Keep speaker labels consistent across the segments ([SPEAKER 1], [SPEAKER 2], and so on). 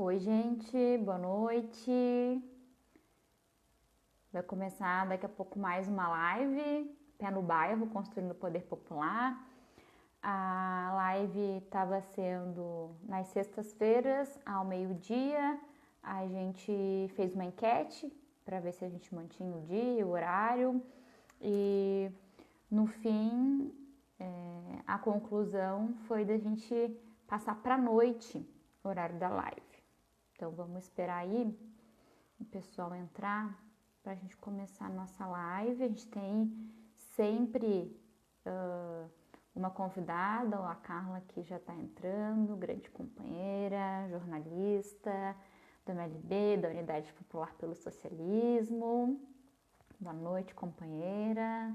[SPEAKER 1] Oi, gente, boa noite. Vai começar daqui a pouco mais uma live, Pé no Bairro, Construindo o Poder Popular. A live estava sendo nas sextas-feiras, ao meio-dia. A gente fez uma enquete para ver se a gente mantinha o dia, o horário. E no fim, a conclusão foi da gente passar para a noite o horário da live. Então vamos esperar aí o pessoal entrar para a gente começar a nossa live. A gente tem sempre uma convidada, a Carla, que já está entrando, grande companheira, jornalista do MLB, da Unidade Popular pelo Socialismo. Boa noite, companheira.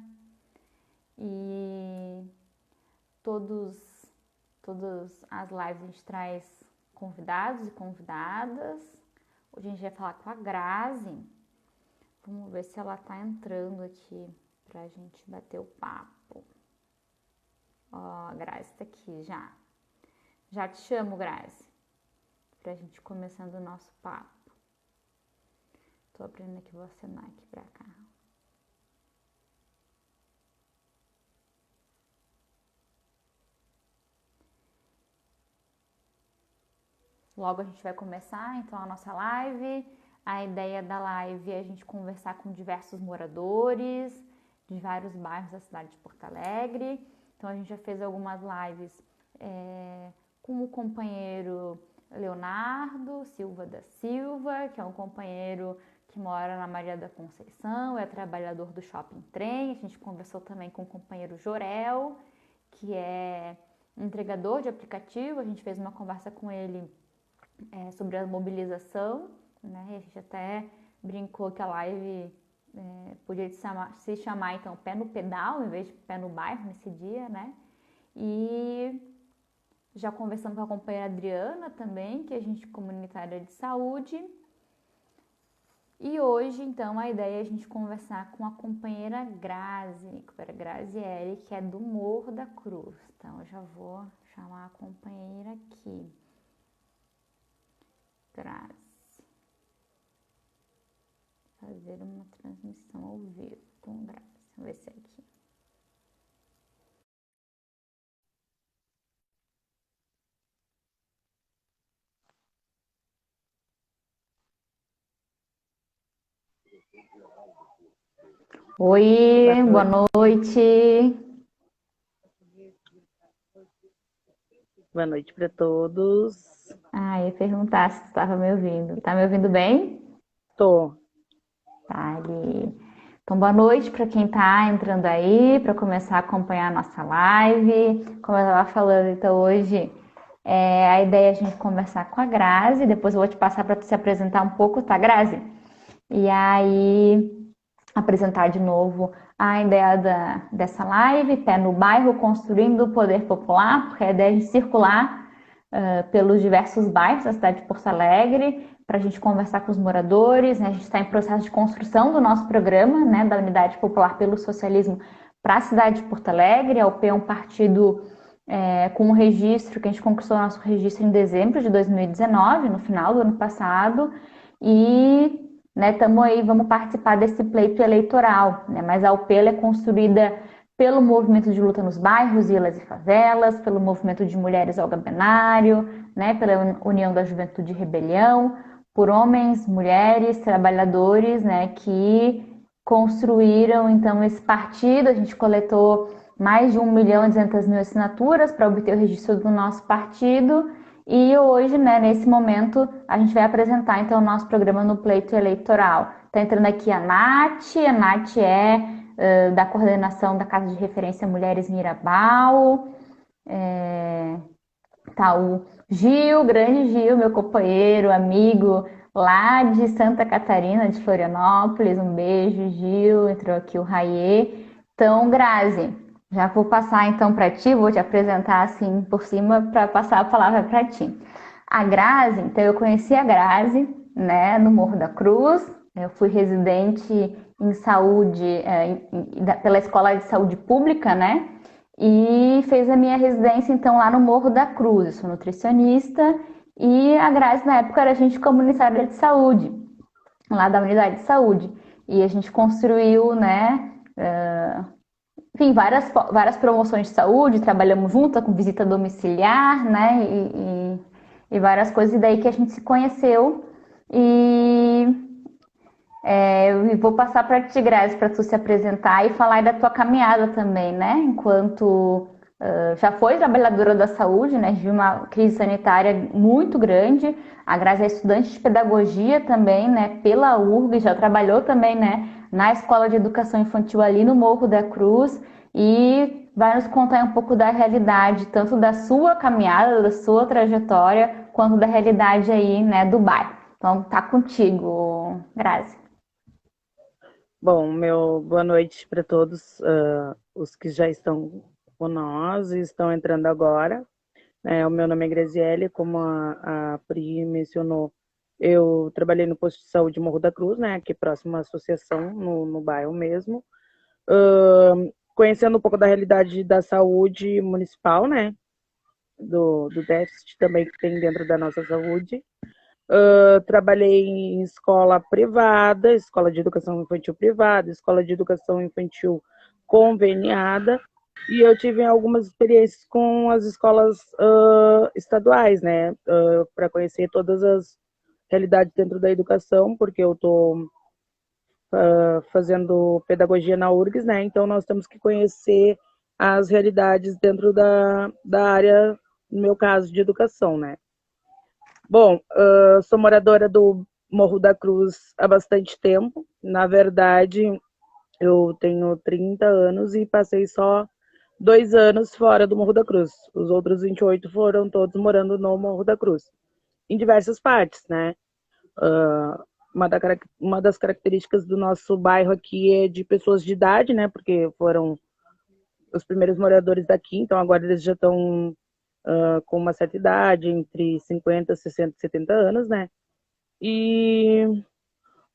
[SPEAKER 1] E todas as lives a gente traz convidados e convidadas. Hoje a gente vai falar com a Grazi. Vamos ver se ela tá entrando aqui pra gente bater o papo. Ó, a Grazi tá aqui já. Já te chamo, Grazi, pra gente começando o nosso papo. Tô aprendendo aqui, vou acenar aqui pra cá. Logo a gente vai começar então a nossa live. A ideia da live é a gente conversar com diversos moradores de vários bairros da cidade de Porto Alegre. Então a gente já fez algumas lives com o companheiro Leonardo Silva da Silva, que é um companheiro que mora na Maria da Conceição, é trabalhador do Shopping Trem. A gente conversou também com o companheiro Jorel, que é entregador de aplicativo. A gente fez uma conversa com ele sobre a mobilização, né? A gente até brincou que a live podia se chamar então Pé no Pedal, em vez de Pé no Bairro nesse dia, né? E já conversando com a companheira Adriana também, que é agente comunitária de saúde. E hoje, então, a ideia é a gente conversar com a companheira Graziele, que é do Morro da Cruz. Então, eu já vou chamar a companheira aqui. Grazi. Fazer uma transmissão ao vivo com Grazi. Vamos ver se é aqui. Oi, boa noite.
[SPEAKER 2] Boa noite para todos.
[SPEAKER 1] Eu ia perguntar se tu estava me ouvindo. Tá me ouvindo bem?
[SPEAKER 2] Tô.
[SPEAKER 1] Tá ali. Então, boa noite para quem está entrando aí, para começar a acompanhar a nossa live. Como eu estava falando, então, hoje a ideia é a gente conversar com a Grazi. Depois eu vou te passar para se apresentar um pouco, tá, Grazi? E aí, apresentar de novo a ideia dessa live, Pé no Bairro, Construindo o Poder Popular, porque a ideia é de circular pelos diversos bairros da cidade de Porto Alegre, para a gente conversar com os moradores, né? A gente está em processo de construção do nosso programa, né, da Unidade Popular pelo Socialismo para a cidade de Porto Alegre. A UP é um partido com um registro, que a gente conquistou o nosso registro em dezembro de 2019, no final do ano passado, e estamos aí, vamos participar desse pleito eleitoral, né? Mas a UP é construída pelo movimento de luta nos bairros, ilhas e favelas, pelo movimento de mulheres ao gabinário, né? Pela União da Juventude e Rebelião, por homens, mulheres, trabalhadores, né? Que construíram então esse partido. A gente coletou mais de 1.200.000 assinaturas para obter o registro do nosso partido. E hoje, né, nesse momento, a gente vai apresentar então o nosso programa no pleito eleitoral. Está entrando aqui a Nath é da coordenação da Casa de Referência Mulheres Mirabal. Tá o Gil, grande Gil, meu companheiro, amigo lá de Santa Catarina, de Florianópolis. Um beijo, Gil. Entrou aqui o Raiê. Então, Grazi, já vou passar então para ti, vou te apresentar assim por cima para passar a palavra para ti. A Grazi, então eu conheci a Grazi, né, no Morro da Cruz. Eu fui residente em saúde pela Escola de Saúde Pública, né? E fez a minha residência então lá no Morro da Cruz. Eu sou nutricionista e a Grazi, na época, era agente comunitária de saúde, lá da unidade de saúde. E a gente construiu, né, enfim, várias promoções de saúde, trabalhamos junto com visita domiciliar, né, e várias coisas, e daí que a gente se conheceu. E eu vou passar para ti, Grazi, para tu se apresentar e falar da tua caminhada também, né? Enquanto já foi trabalhadora da saúde, né? De uma crise sanitária muito grande. A Grazi é estudante de pedagogia também, né? Pela URGS, já trabalhou também, né? Na Escola de Educação Infantil ali no Morro da Cruz e vai nos contar um pouco da realidade, tanto da sua caminhada, da sua trajetória, quanto da realidade aí, né? Do bairro. Então, tá contigo, Grazi.
[SPEAKER 2] Bom, meu boa noite para todos os que já estão com nós e estão entrando agora. O meu nome é Graziele, como a Pri mencionou, eu trabalhei no posto de saúde Morro da Cruz, né, aqui próximo à associação, no bairro mesmo. Conhecendo um pouco da realidade da saúde municipal, né, do déficit também que tem dentro da nossa saúde. Trabalhei em escola privada, escola de educação infantil privada, escola de educação infantil conveniada, e eu tive algumas experiências com as escolas estaduais, né, para conhecer todas as realidades dentro da educação, porque eu estou fazendo pedagogia na URGS, né, então nós temos que conhecer as realidades dentro da área, no meu caso, de educação, né. Bom, sou moradora do Morro da Cruz há bastante tempo. Na verdade, eu tenho 30 anos e passei só 2 anos fora do Morro da Cruz. Os outros 28 foram todos morando no Morro da Cruz, em diversas partes, né? Uma das características do nosso bairro aqui é de pessoas de idade, né? Porque foram os primeiros moradores daqui, então agora eles já estão com uma certa idade, entre 50, 60 e 70 anos, né? E,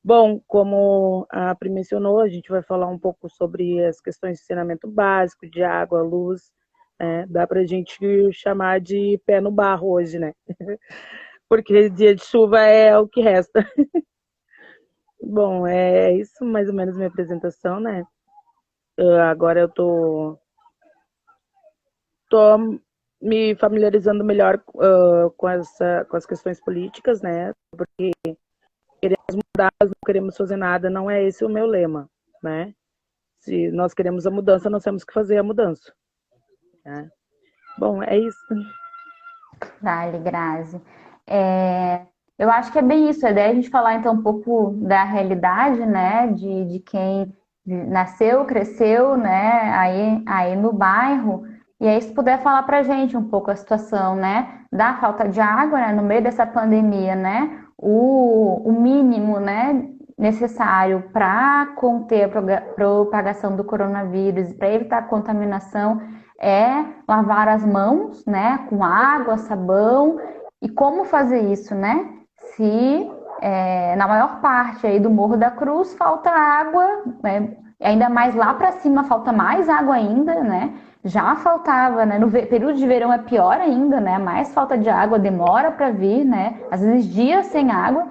[SPEAKER 2] bom, como a Pri mencionou, a gente vai falar um pouco sobre as questões de saneamento básico, de água, luz, né? Dá pra gente chamar de pé no barro hoje, né? Porque dia de chuva é o que resta. Bom, é isso mais ou menos minha apresentação, né? Agora eu tô me familiarizando melhor com as questões políticas, né? Porque queremos mudar, mas não queremos fazer nada, não é esse o meu lema, né? Se nós queremos a mudança, nós temos que fazer a mudança. Né? Bom, é isso.
[SPEAKER 1] Vale, Grazi. Eu acho que é bem isso, a ideia é a gente falar então um pouco da realidade, né, de quem nasceu, cresceu, né, aí no bairro, e aí se puder falar pra gente um pouco a situação, né, da falta de água, né, no meio dessa pandemia, né, o mínimo, né, necessário para conter a propagação do coronavírus, para evitar a contaminação, é lavar as mãos, né, com água, sabão. E como fazer isso, né? Se na maior parte aí do Morro da Cruz falta água, né? Ainda mais lá para cima falta mais água ainda, né? Já faltava, né? No período de verão é pior ainda, né? Mais falta de água, demora para vir, né? Às vezes dias sem água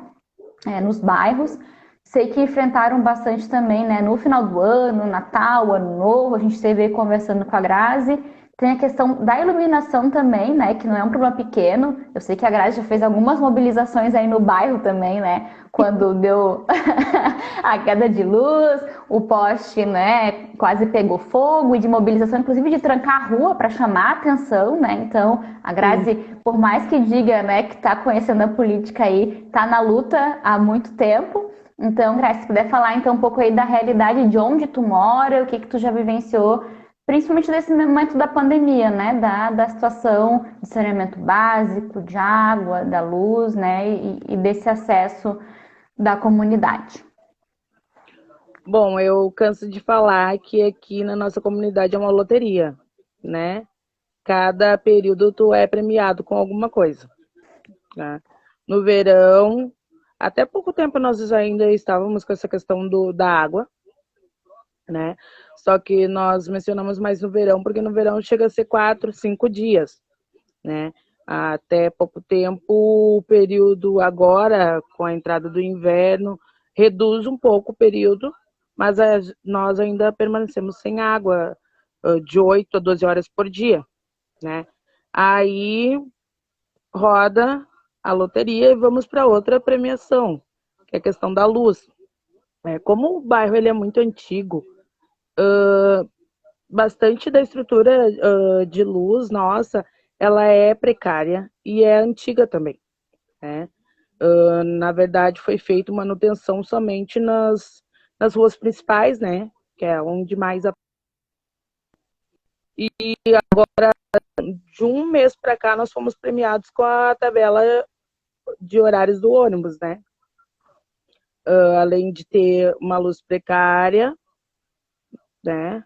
[SPEAKER 1] nos bairros. Sei que enfrentaram bastante também, né? No final do ano, Natal, Ano Novo, a gente esteve aí conversando com a Grazi. Tem a questão da iluminação também, né? Que não é um problema pequeno. Eu sei que a Grazi já fez algumas mobilizações aí no bairro também, né? Quando deu a queda de luz, o poste, né? Quase pegou fogo e de mobilização, inclusive de trancar a rua para chamar a atenção, né? Então, a Grazi, por mais que diga, né, que está conhecendo a política aí, está na luta há muito tempo. Então, Grazi, se puder falar então um pouco aí da realidade de onde tu mora, o que tu já vivenciou, principalmente nesse momento da pandemia, né? Da situação de saneamento básico, de água, da luz, né? E desse acesso da comunidade.
[SPEAKER 2] Bom, eu canso de falar que aqui na nossa comunidade é uma loteria, né? Cada período tu é premiado com alguma coisa. Né? No verão, até pouco tempo nós ainda estávamos com essa questão da água, né? Só que nós mencionamos mais no verão, porque no verão chega a ser 4, 5 dias, né? Até pouco tempo, o período agora, com a entrada do inverno, reduz um pouco o período, mas nós ainda permanecemos sem água de 8 a 12 horas por dia, né? Aí roda a loteria e vamos para outra premiação, que é a questão da luz. Como o bairro ele é muito antigo, bastante da estrutura de luz nossa, ela é precária e é antiga também, né? Na verdade, foi feita manutenção somente nas ruas principais, né? Que é onde mais. E agora, de um mês para cá, nós fomos premiados com a tabela de horários do ônibus, né? Além de ter uma luz precária, né?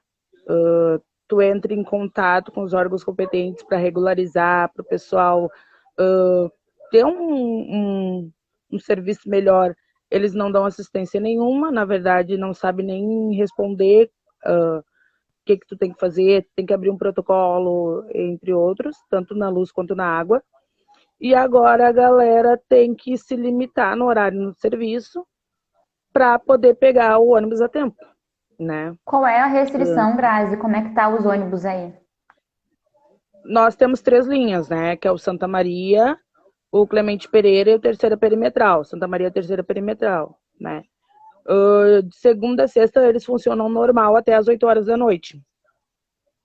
[SPEAKER 2] Tu entra em contato com os órgãos competentes para regularizar, para o pessoal ter um serviço melhor. Eles não dão assistência nenhuma, na verdade, não sabem nem responder o que tu tem que fazer, tem que abrir um protocolo, entre outros, tanto na luz quanto na água. E agora a galera tem que se limitar no horário no serviço para poder pegar o ônibus a tempo, né?
[SPEAKER 1] Qual é a restrição, Grazi? Como é que tá os ônibus aí?
[SPEAKER 2] Nós temos 3 linhas, né? Que é o Santa Maria, o Clemente Pereira e o Terceira Perimetral. Santa Maria é a Terceira Perimetral, né? De segunda a sexta eles funcionam normal até as 8 horas da noite,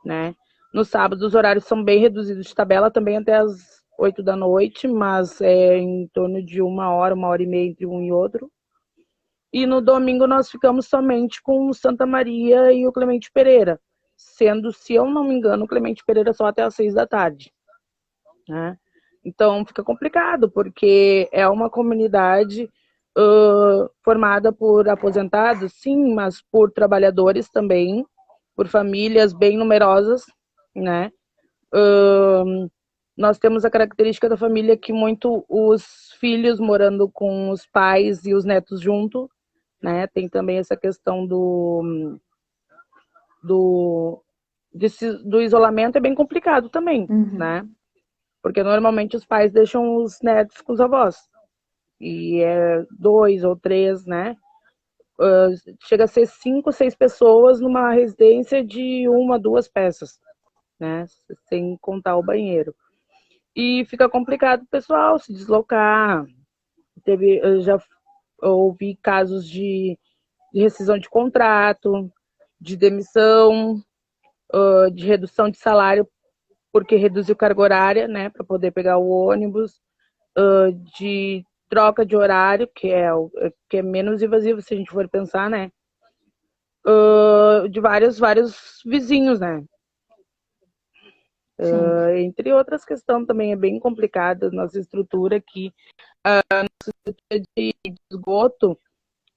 [SPEAKER 2] né? No sábado os horários são bem reduzidos de tabela, também até as 8 da noite, mas é em torno de 1 hora e meia entre um e outro. E no domingo nós ficamos somente com o Santa Maria e o Clemente Pereira, sendo, se eu não me engano, o Clemente Pereira só até as 6 da tarde, né? Então fica complicado, porque é uma comunidade formada por aposentados, sim, mas por trabalhadores também, por famílias bem numerosas, né? Nós temos a característica da família que muito os filhos morando com os pais e os netos junto, né? Tem também essa questão do, do isolamento, é bem complicado também, né? Porque normalmente os pais deixam os netos com os avós. E é 2 ou 3, né? Chega a ser 5, 6 pessoas numa residência de 1, 2 peças, né? Sem contar o banheiro. E fica complicado o pessoal se deslocar. Eu já ouvi casos de rescisão de contrato, de demissão, de redução de salário porque reduziu carga horária, né, para poder pegar o ônibus, de troca de horário, que é menos invasivo se a gente for pensar, né, de vários vizinhos, né. Entre outras questões também é bem complicada nossa estrutura aqui. A nossa estrutura de esgoto,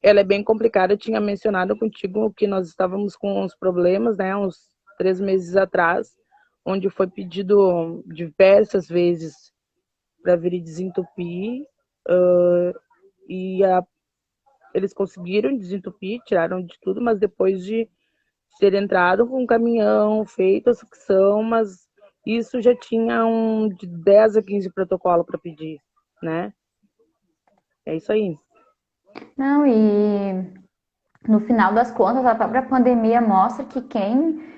[SPEAKER 2] ela é bem complicada. Eu tinha mencionado contigo que nós estávamos com uns problemas, né, uns 3 meses atrás, onde foi pedido diversas vezes para vir desentupir, e eles conseguiram desentupir, tiraram de tudo, mas depois de ter entrado com um caminhão, feito a sucção, mas isso já tinha de 10 a 15 protocolos para pedir, né? É isso aí.
[SPEAKER 1] Não, e no final das contas, a própria pandemia mostra que quem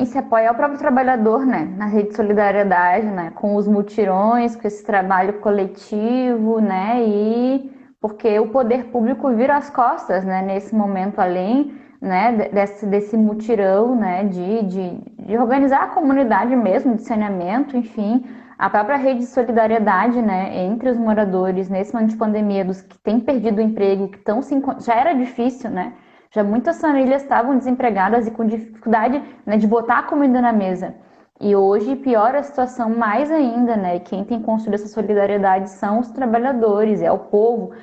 [SPEAKER 1] se apoia é o próprio trabalhador, né? Na rede de solidariedade, né? Com os mutirões, com esse trabalho coletivo, né? E porque o poder público vira as costas, né? Nesse momento, além, né? Desse mutirão, né? De organizar a comunidade mesmo, de saneamento, enfim. A própria rede de solidariedade, né? Entre os moradores, nesse momento de pandemia, dos que têm perdido o emprego, que estão já era difícil, né? Já muitas famílias estavam desempregadas e com dificuldade, né, de botar a comida na mesa. E hoje piora a situação mais ainda, né? E quem tem construído essa solidariedade são os trabalhadores, é o povo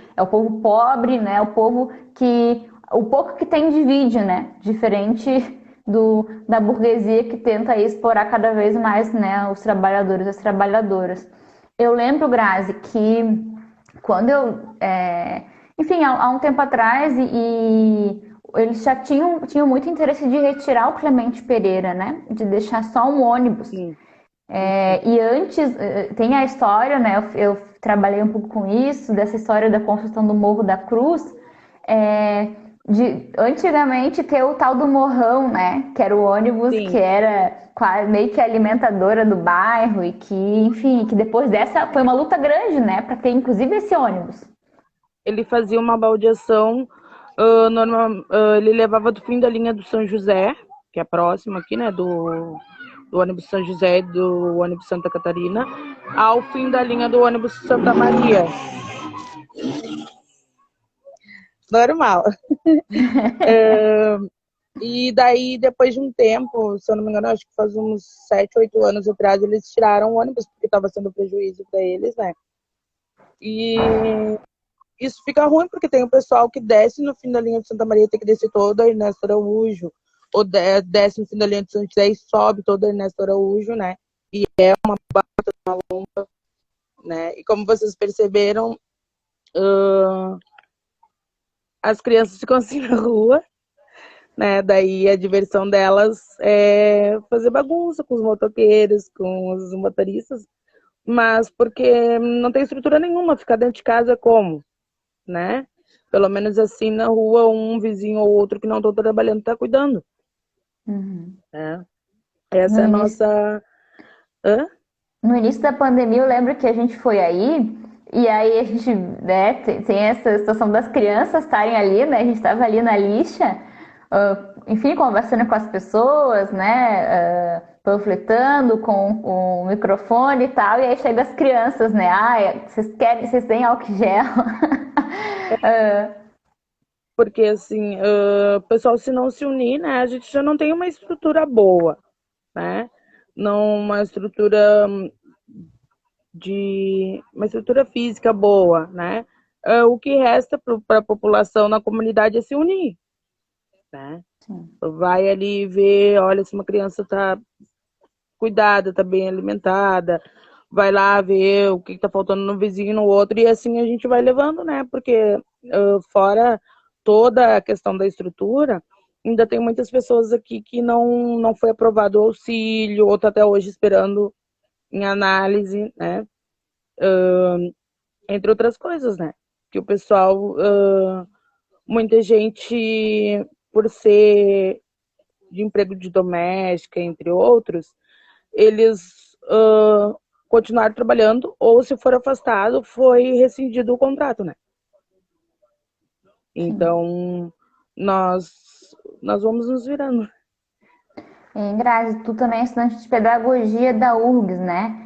[SPEAKER 1] pobre, né? O pouco que tem divide, né? Diferente da burguesia que tenta aí explorar cada vez mais, né, os trabalhadores e as trabalhadoras. Eu lembro, Grazi, que quando enfim, há um tempo atrás, eles já tinham muito interesse de retirar o Clemente Pereira, né? De deixar só um ônibus.
[SPEAKER 2] Sim.
[SPEAKER 1] E antes, tem a história, né? Eu trabalhei um pouco com isso, dessa história da construção do Morro da Cruz, é, de antigamente ter o tal do morrão, né? Que era o ônibus que
[SPEAKER 2] Sim,
[SPEAKER 1] era meio que a alimentadora do bairro e que, enfim, que depois dessa foi uma luta grande, né? Para ter inclusive esse ônibus.
[SPEAKER 2] ele fazia uma baldeação, ele levava do fim da linha do São José, que é próximo aqui, né, do ônibus São José e do ônibus Santa Catarina, ao fim da linha do ônibus Santa Maria. Normal. E daí, depois de um tempo, se eu não me engano, acho que faz uns 7, 8 anos atrás, eles tiraram o ônibus, porque estava sendo prejuízo para eles, né? E isso fica ruim, porque tem o pessoal que desce no fim da linha de Santa Maria, tem que descer toda a Ernesto Araújo, ou desce no fim da linha de São José e sobe toda a Ernesto Araújo, né? E é uma bata, uma lomba, né? E como vocês perceberam, as crianças ficam assim na rua, né? Daí a diversão delas é fazer bagunça com os motoqueiros, com os motoristas, mas porque não tem estrutura nenhuma, ficar dentro de casa como, né? Pelo menos assim na rua, um vizinho ou outro que não estão trabalhando está cuidando,
[SPEAKER 1] Uhum.
[SPEAKER 2] né?
[SPEAKER 1] No
[SPEAKER 2] Essa é a
[SPEAKER 1] início,
[SPEAKER 2] nossa. Hã?
[SPEAKER 1] no início da pandemia, eu lembro que a gente foi aí, e aí a gente, né, tem essa situação das crianças estarem ali, né? A gente estava ali na lixa, enfim, conversando com as pessoas, né? Panfletando com o microfone e tal, e aí chega as crianças, né? Ah, vocês têm álcool gel?
[SPEAKER 2] Porque assim, o pessoal se não se unir, né, a gente já não tem uma estrutura boa, né? Não uma estrutura uma estrutura física boa, né? O que resta para a população na comunidade é se unir, né?
[SPEAKER 1] Sim.
[SPEAKER 2] Vai ali ver, olha se uma criança está cuidada, está bem alimentada, vai lá ver o que está faltando no vizinho, no outro, e assim a gente vai levando, né? Porque fora toda a questão da estrutura, ainda tem muitas pessoas aqui que não foi aprovado o auxílio, ou está até hoje esperando em análise, né? Entre outras coisas, né? Que o pessoal, muita gente, por ser de emprego de doméstica, entre outros, eles continuaram trabalhando, ou se for afastado, foi rescindido o contrato, né?
[SPEAKER 1] Sim.
[SPEAKER 2] Então, nós, nós vamos nos virando.
[SPEAKER 1] Grazi, tu também é estudante de pedagogia da URGS, né?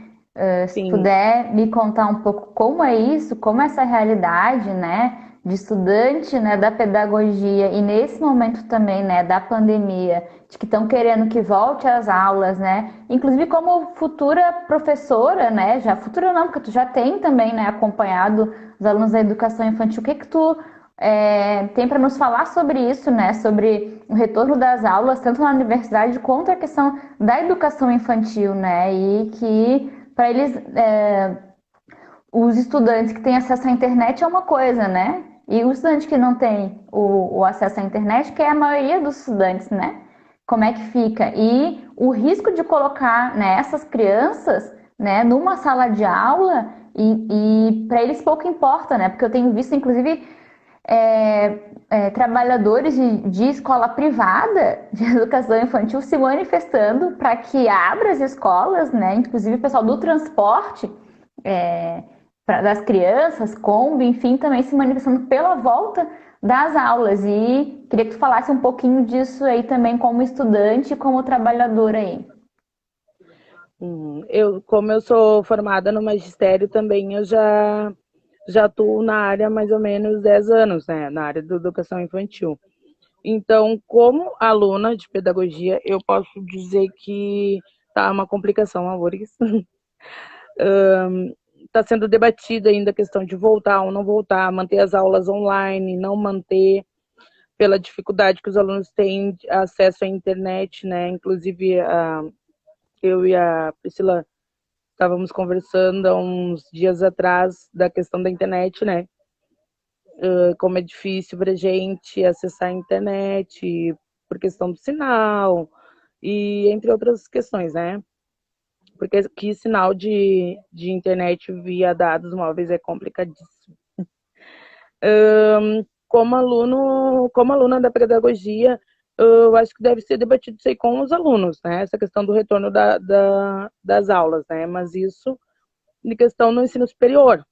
[SPEAKER 1] Se
[SPEAKER 2] Sim,
[SPEAKER 1] puder me contar um pouco como é isso, como é essa realidade, né, de estudante, né, da pedagogia e nesse momento também, né, da pandemia, de que estão querendo que volte às aulas, né? Inclusive como futura professora, né? Já futura não, porque tu já tem também, né, acompanhado os alunos da educação infantil. O que que tu tem para nos falar sobre isso, né? Sobre o retorno das aulas, tanto na universidade quanto a questão da educação infantil, né? E que para eles, os estudantes que têm acesso à internet é uma coisa, né? E o estudante que não tem o acesso à internet, que é a maioria dos estudantes, né? Como é que fica? E o risco de colocar, né, essas crianças, né, numa sala de aula e para eles pouco importa, né? Porque eu tenho visto, inclusive, trabalhadores de escola privada de educação infantil se manifestando para que abra as escolas, né? Inclusive o pessoal do transporte das crianças, Kombi, enfim, também se manifestando pela volta das aulas. E queria que tu falasse um pouquinho disso aí também como estudante e como trabalhadora aí.
[SPEAKER 2] como eu sou formada no magistério também, eu já atuo na área há mais ou menos 10 anos, né? Na área da educação infantil. Então, como aluna de pedagogia, eu posso dizer que tá uma complicação, amores. Está sendo debatida ainda a questão de voltar ou não voltar, manter as aulas online, não manter, pela dificuldade que os alunos têm de acesso à internet, né? Inclusive, eu e a Priscila estávamos conversando há uns dias atrás da questão da internet, né? Como é difícil para a gente acessar a internet por questão do sinal e entre outras questões, né? porque que sinal de internet via dados móveis é complicadíssimo. Como aluna da pedagogia, eu acho que deve ser debatido isso aí com os alunos, né? Essa questão do retorno das aulas, né? Mas isso de questão no ensino superior,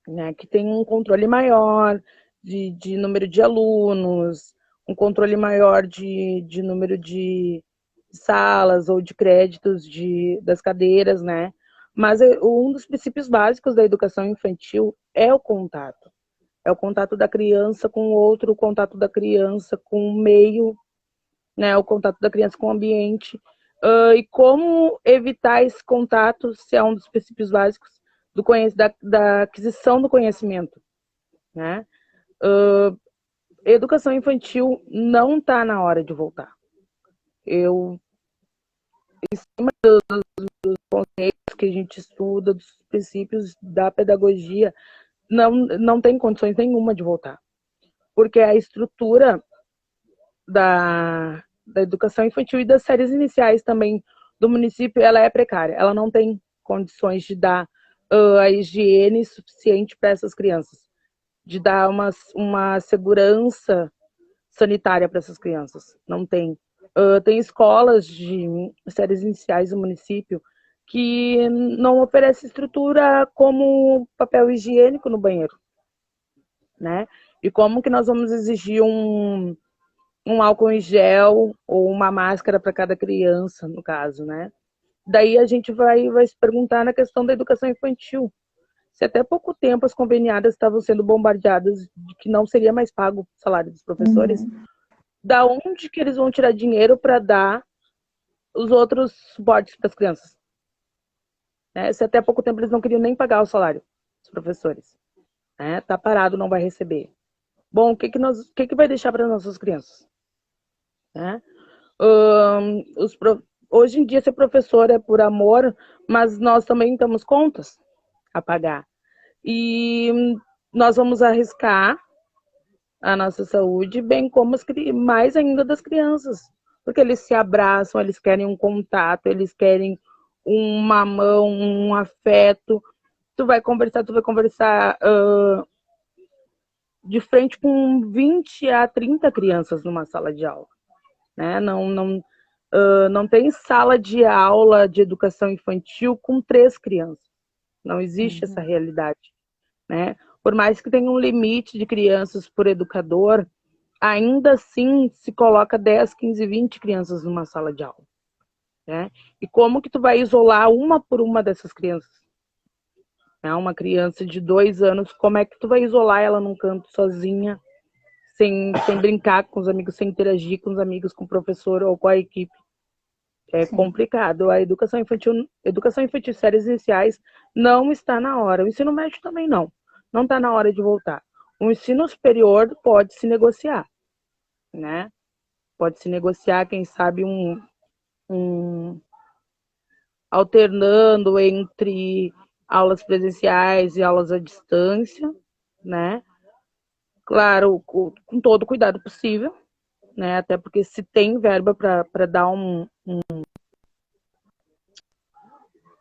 [SPEAKER 2] né? Que tem um controle maior de número de alunos, um controle maior de número de salas ou de créditos das cadeiras, né? Mas um dos princípios básicos da educação infantil é o contato. É o contato da criança com o outro, o contato da criança com o meio, né? O contato da criança com o ambiente. E como evitar esse contato, se é um dos princípios básicos da aquisição do conhecimento, né? Educação infantil não está na hora de voltar. Em cima dos conceitos que a gente estuda, dos princípios da pedagogia, não tem condições nenhuma de voltar. Porque a estrutura da educação infantil e das séries iniciais também do município, ela é precária. Ela não tem condições de dar a higiene suficiente para essas crianças, de dar uma segurança sanitária para essas crianças. Não tem. Tem escolas de séries iniciais do município que não oferece estrutura como papel higiênico no banheiro, né? E como que nós vamos exigir um álcool em gel ou uma máscara para cada criança, no caso, né? Daí a gente vai se perguntar na questão da educação infantil. Se até pouco tempo as conveniadas estavam sendo bombardeadas de que não seria mais pago o salário dos professores, da onde que eles vão tirar dinheiro para dar os outros suportes para as crianças? Né? Se até pouco tempo eles não queriam nem pagar o salário dos professores. Né? Tá parado, não vai receber. Bom, o que vai deixar para nossas crianças? Né? Hoje em dia ser professor é por amor, mas nós também temos contas a pagar. E nós vamos arriscar a nossa saúde, bem como mais ainda das crianças. Porque eles se abraçam, eles querem um contato, eles querem uma mão, um afeto. Tu vai conversar de frente com 20 a 30 crianças numa sala de aula. Né? Não tem sala de aula de educação infantil com 3 crianças. Não existe essa realidade. Né? Por mais que tenha um limite de crianças por educador, ainda assim se coloca 10, 15, 20 crianças numa sala de aula. Né? E como que tu vai isolar uma por uma dessas crianças? Uma criança de 2 anos, como é que tu vai isolar ela num canto sozinha, sem brincar com os amigos, sem interagir com os amigos, com o professor ou com a equipe? É Sim. complicado. A educação infantil, séries iniciais, não está na hora. O ensino médio também não. Não está na hora de voltar. O ensino superior pode se negociar, né? Pode se negociar, quem sabe, alternando entre aulas presenciais e aulas à distância, né? Claro, com todo o cuidado possível, né? Até porque se tem verba para dar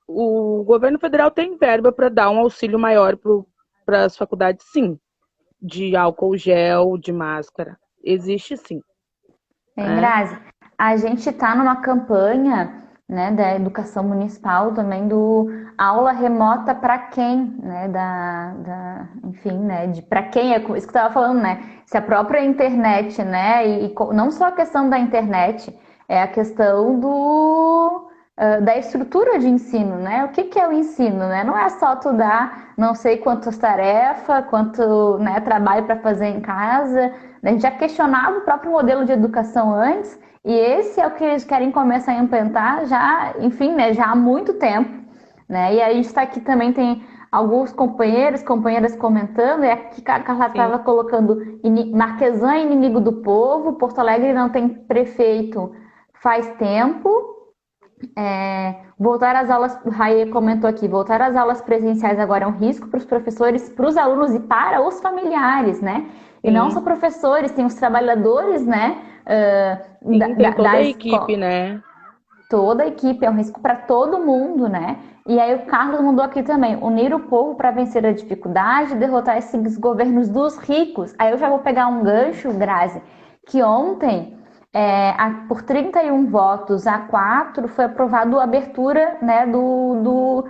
[SPEAKER 2] o governo federal tem verba para dar um auxílio maior para as faculdades, sim, de álcool gel, de máscara. Existe, sim.
[SPEAKER 1] Grazi, a gente está numa campanha, né, da educação municipal também do aula remota para quem, né, enfim, né, de para quem é isso que eu estava falando, né, se a própria internet, né, e não só a questão da internet, é a questão da estrutura de ensino, né? O que é o ensino, né? Não é só tu dar não sei quantas tarefas, quanto, né, trabalho para fazer em casa. A gente já questionava o próprio modelo de educação antes, e esse é o que eles querem começar a implantar já, enfim, né, já há muito tempo, né? E a gente está aqui também, tem alguns companheiras comentando, e aqui a Carla estava colocando Marquesan é inimigo do povo, Porto Alegre não tem prefeito faz tempo. Voltar às aulas, o Raia comentou aqui, voltar às aulas presenciais agora é um risco para os professores, para os alunos e para os familiares, né? E não só professores, tem os trabalhadores, né?
[SPEAKER 2] Tem toda a equipe, né?
[SPEAKER 1] toda a equipe, é um risco para todo mundo, né? E aí o Carlos mandou aqui também, unir o povo para vencer a dificuldade e derrotar esses governos dos ricos. Aí eu já vou pegar um gancho, Grazi, que ontem, por 31 votos a 4, foi aprovado a abertura, né, do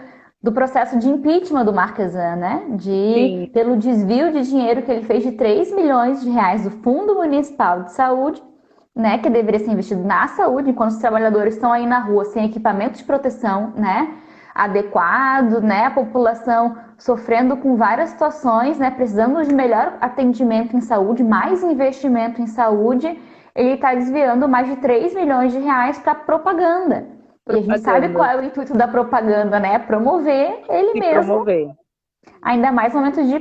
[SPEAKER 1] processo de impeachment do Marquesan, né?
[SPEAKER 2] Sim.
[SPEAKER 1] Pelo desvio de dinheiro que ele fez de 3 milhões de reais do Fundo Municipal de Saúde, né, que deveria ser investido na saúde, enquanto os trabalhadores estão aí na rua sem equipamento de proteção, né, adequado, né, a população sofrendo com várias situações, né, precisando de melhor atendimento em saúde, mais investimento em saúde, ele está desviando mais de 3 milhões de reais para propaganda. E a gente sabe qual
[SPEAKER 2] Propaganda.
[SPEAKER 1] é o intuito da propaganda, né? Promover ele
[SPEAKER 2] E
[SPEAKER 1] mesmo,
[SPEAKER 2] promover.
[SPEAKER 1] ainda mais no momento de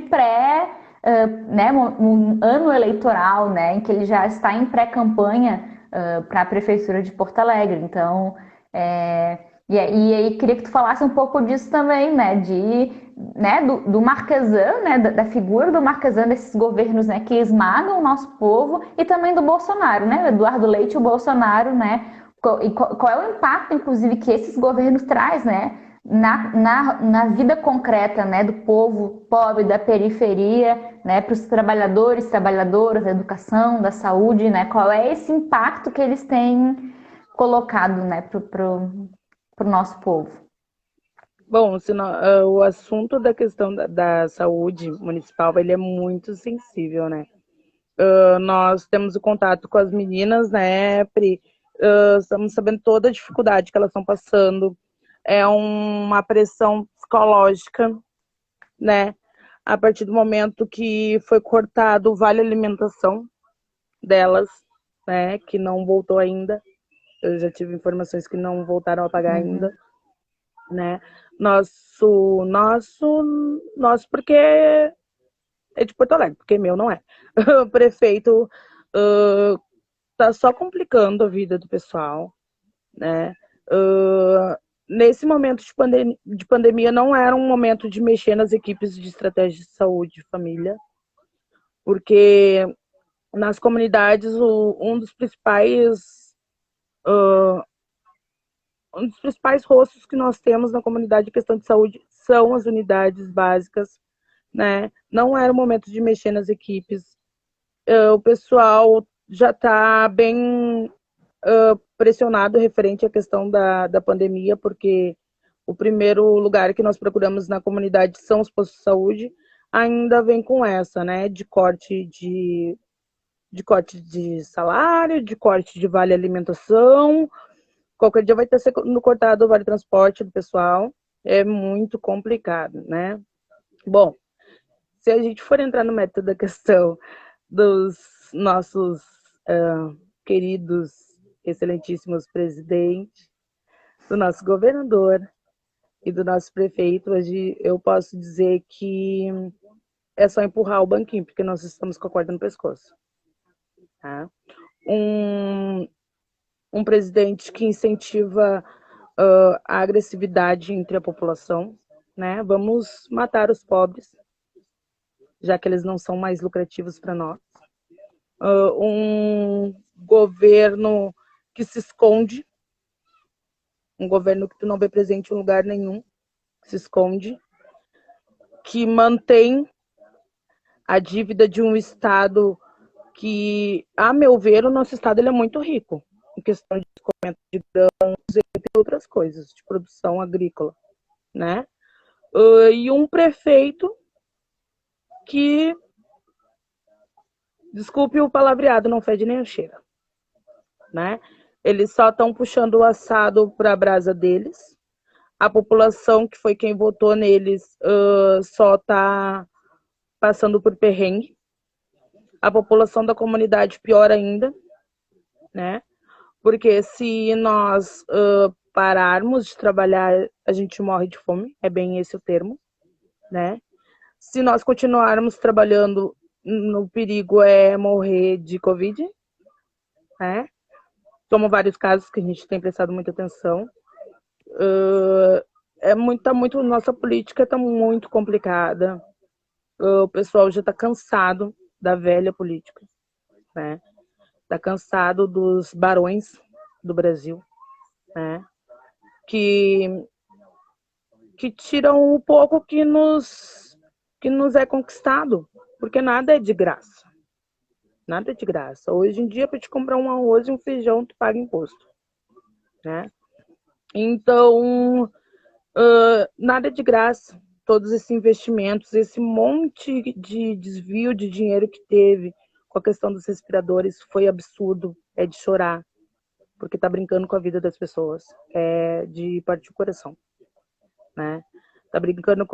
[SPEAKER 1] né, um ano eleitoral, né, em que ele já está em pré-campanha para a Prefeitura de Porto Alegre. Então, e aí queria que tu falasse um pouco disso também, né, do Marquesan, né, da figura do Marquesan, desses governos, né, que esmagam o nosso povo, e também do Bolsonaro, né, o Eduardo Leite e o Bolsonaro, né, e qual é o impacto, inclusive, que esses governos traz, né, na vida concreta, né, do povo pobre, da periferia, né, para os trabalhadores, trabalhadoras, da educação, da saúde, né, qual é esse impacto que eles têm colocado, né, para o nosso povo.
[SPEAKER 2] Bom, o assunto da questão da saúde municipal, ele é muito sensível, né? Nós temos o contato com as meninas, né, Pri? Estamos sabendo toda a dificuldade que elas estão passando. É uma pressão psicológica, né? A partir do momento que foi cortado o vale alimentação delas, né, que não voltou ainda. Eu já tive informações que não voltaram a pagar ainda, né? Nosso, porque é de Porto Alegre, porque meu não é. O prefeito tá só complicando a vida do pessoal, né? Nesse momento de pandemia não era um momento de mexer nas equipes de estratégia de saúde e família, porque nas comunidades um dos principais rostos que nós temos na comunidade de questão de saúde são as unidades básicas, né? Não era o momento de mexer nas equipes. O pessoal já está bem pressionado referente à questão da pandemia, porque o primeiro lugar que nós procuramos na comunidade são os postos de saúde, ainda vem com essa, né? De corte de salário, de corte de vale alimentação. Qualquer dia vai estar sendo cortado o vale transporte do pessoal. É muito complicado, né? Bom, se a gente for entrar no método da questão dos nossos queridos, excelentíssimos presidentes, do nosso governador e do nosso prefeito, hoje eu posso dizer que é só empurrar o banquinho, porque nós estamos com a corda no pescoço. Tá? Um presidente que incentiva a agressividade entre a população, né? Vamos matar os pobres, já que eles não são mais lucrativos para nós. Um governo que se esconde, um governo que tu não vê presente em lugar nenhum, que se esconde, que mantém a dívida de um Estado que, a meu ver, o nosso Estado ele é muito rico em questão de escoamento de grãos, entre outras coisas, de produção agrícola, né? E um prefeito que, desculpe o palavreado, não fede nem cheira, né? Eles só estão puxando o assado para a brasa deles. A população, que foi quem votou neles, só está passando por perrengue. A população da comunidade, pior ainda, né? Porque se nós pararmos de trabalhar, a gente morre de fome, é bem esse o termo, né? Se nós continuarmos trabalhando, no perigo é morrer de Covid, né? Como vários casos que a gente tem prestado muita atenção. Nossa política está muito complicada. O pessoal já está cansado da velha política, né? Está cansado dos barões do Brasil, né? Que tiram o pouco que nos é conquistado, porque nada é de graça. Nada é de graça. Hoje em dia, para te comprar um arroz e um feijão, tu paga imposto, né? Então, nada é de graça. Todos esses investimentos, esse monte de desvio de dinheiro que teve com a questão dos respiradores foi absurdo. É de chorar, porque tá brincando com a vida das pessoas. É de partir o coração, né? Tá brincando,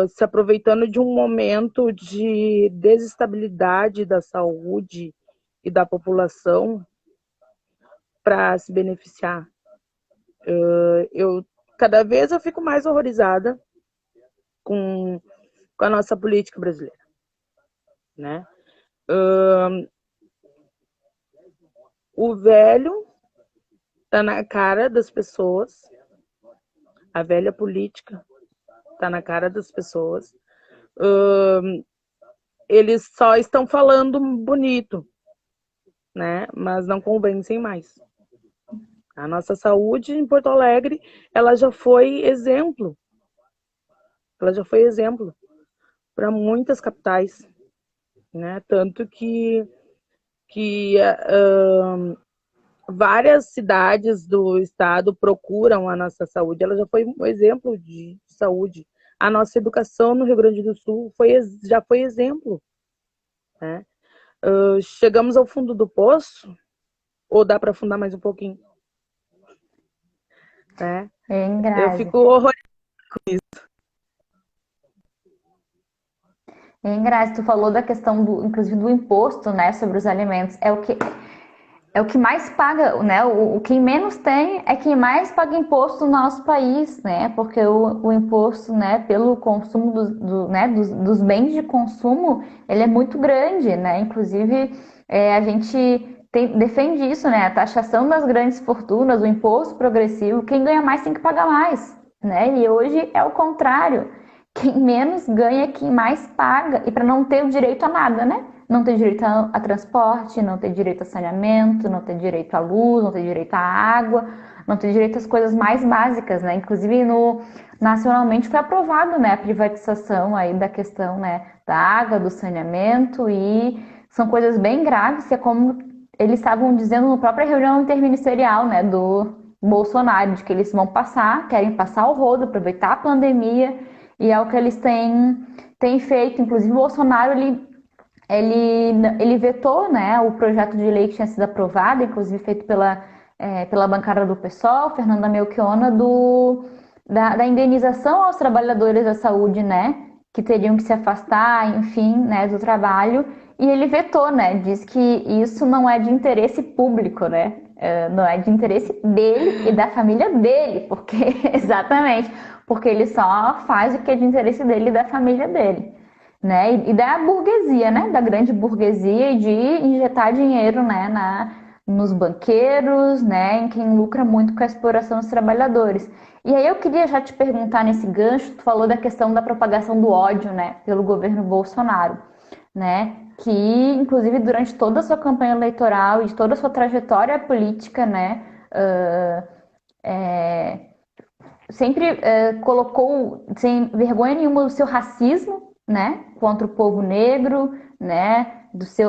[SPEAKER 2] se aproveitando de um momento de desestabilidade da saúde e da população para se beneficiar. Eu cada vez eu fico mais horrorizada com, com a nossa política brasileira, né? O velho tá na cara das pessoas, a velha política tá na cara das pessoas. Eles só estão falando bonito, né? Mas não convencem mais. A nossa saúde em Porto Alegre, ela já foi exemplo. Ela já foi exemplo para muitas capitais, né? Tanto que várias cidades do estado procuram a nossa saúde. Ela já foi um exemplo de saúde. A nossa educação no Rio Grande do Sul já foi exemplo, né? Chegamos ao fundo do poço, ou dá para afundar mais um pouquinho? Né?
[SPEAKER 1] Hein,
[SPEAKER 2] Eu
[SPEAKER 1] Grazi?
[SPEAKER 2] fico horrorizada com isso.
[SPEAKER 1] Hein, Grazi, tu falou da questão do, inclusive, do imposto, né, sobre os alimentos. É o que mais paga, né? Quem menos tem é quem mais paga imposto no nosso país, né? Porque o imposto, né, pelo consumo né, dos bens de consumo, ele é muito grande, né? Inclusive, a gente defende isso, né? A taxação das grandes fortunas, o imposto progressivo, quem ganha mais tem que pagar mais, né? E hoje é o contrário. Quem menos ganha é quem mais paga. E para não ter o direito a nada, né? Não ter direito a transporte, não ter direito a saneamento, não ter direito à luz, não ter direito à água, não ter direito às coisas mais básicas, né? Inclusive nacionalmente foi aprovado, né, a privatização aí da questão, né, da água, do saneamento, e são coisas bem graves, que é como eles estavam dizendo na própria reunião interministerial, né, do Bolsonaro, de que eles querem passar o rodo, aproveitar a pandemia, e é o que eles têm feito. Inclusive o Bolsonaro, ele vetou, né, o projeto de lei que tinha sido aprovado, inclusive feito pela bancada do PSOL, Fernanda Melchiona, da indenização aos trabalhadores da saúde, né, que teriam que se afastar, enfim, né, do trabalho, e ele vetou, né, diz que isso não é de interesse público, né, não é de interesse dele e da família dele, porque, exatamente, porque ele só faz o que é de interesse dele e da família dele, né, e da burguesia, né, da grande burguesia, e de injetar dinheiro, né, nos banqueiros, né, em quem lucra muito com a exploração dos trabalhadores. E aí eu queria já te perguntar nesse gancho, tu falou da questão da propagação do ódio, né, pelo governo Bolsonaro, né, que inclusive durante toda a sua campanha eleitoral e toda a sua trajetória política, né, sempre colocou sem vergonha nenhuma o seu racismo, né, contra o povo negro, né,